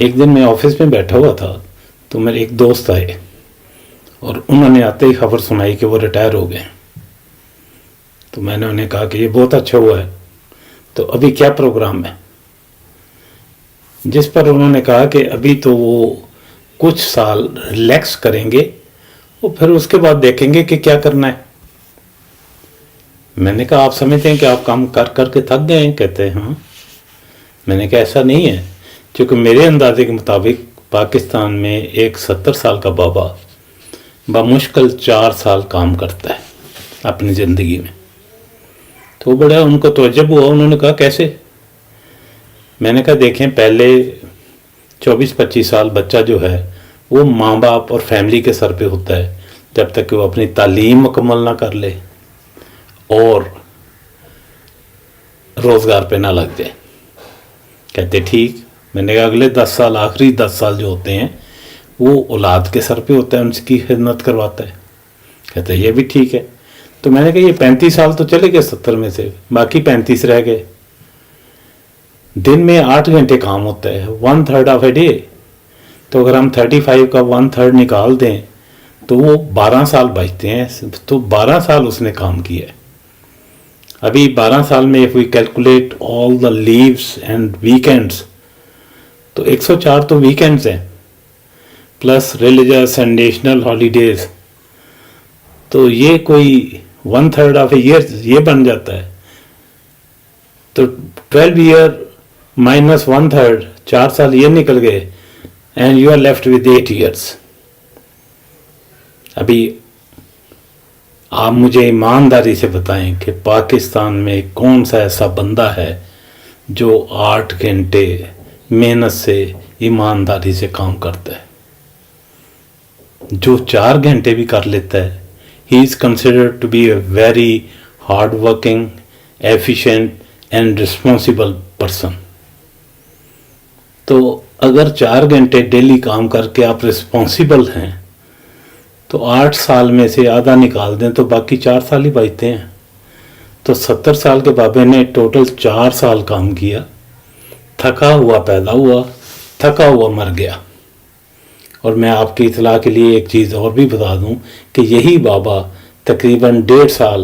ایک دن میں آفس میں بیٹھا ہوا تھا تو میرے ایک دوست آئے اور انہوں نے آتے ہی خبر سنائی کہ وہ ریٹائر ہو گئے. تو میں نے انہیں کہا کہ یہ بہت اچھا ہوا ہے، تو ابھی کیا پروگرام ہے؟ جس پر انہوں نے کہا کہ ابھی تو وہ کچھ سال ریلیکس کریں گے اور پھر اس کے بعد دیکھیں گے کہ کیا کرنا ہے. میں نے کہا آپ سمجھتے ہیں کہ آپ کام کر کر کے تھک گئے ہیں؟ کہتے ہیں ہاں. میں نے کہا ایسا نہیں ہے، کیونکہ میرے اندازے کے مطابق پاکستان میں ایک 70 سال کا بابا بمشکل 4 سال کام کرتا ہے اپنی زندگی میں. تو بڑا ان کو تعجب ہوا. انہوں نے کہا کیسے؟ میں نے کہا دیکھیں، پہلے 24-25 سال بچہ جو ہے وہ ماں باپ اور فیملی کے سر پہ ہوتا ہے جب تک کہ وہ اپنی تعلیم مکمل نہ کر لے اور روزگار پہ نہ لگ جائے. کہتے ٹھیک. میں نے کہا اگلے 10 سال، آخری 10 سال جو ہوتے ہیں وہ اولاد کے سر پہ ہوتا ہے، ان کی خدمت کرواتا ہے. کہتے یہ بھی ٹھیک ہے. تو میں نے کہا یہ 35 سال تو چلے گئے 70 میں سے، باقی 35 رہ گئے. دن میں 8 گھنٹے کام ہوتا ہے، 1/3 آف اے ڈے. تو اگر ہم 35 کا 1/3 نکال دیں تو وہ 12 سال بچتے ہیں. تو 12 سال اس نے کام کیا ہے. ابھی 12 سال میں if we calculate all the leaves and weekends تو 104 تو ویکینڈز ہیں plus religious and national holidays. تو یہ کوئی 1/3 آف اے ایئر یہ بن جاتا ہے. تو 12 ایئر مائنس 1/3، 4 سال یہ نکل گئے and you are left with 8 years. ابھی آپ مجھے ایمانداری سے بتائیں کہ پاکستان میں کون سا ایسا بندہ ہے جو 8 گھنٹے محنت سے ایمانداری سے کام کرتا ہے؟ جو 4 گھنٹے بھی کر لیتا ہے he is considered to be a very hard working, efficient and responsible person. تو اگر 4 گھنٹے ڈیلی کام کر کے آپ رسپانسیبل ہیں تو 8 سال میں سے آدھا نکال دیں تو باقی 4 سال ہی بچتے ہیں. تو 70 سال کے بابے نے ٹوٹل 4 سال کام کیا، تھکا ہوا پیدا ہوا، تھکا ہوا مر گیا. اور میں آپ کی اطلاع کے لیے ایک چیز اور بھی بتا دوں کہ یہی بابا تقریباً 1.5 سال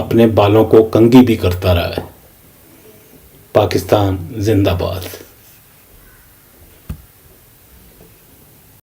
اپنے بالوں کو کنگھی بھی کرتا رہا ہے. پاکستان زندہ باد.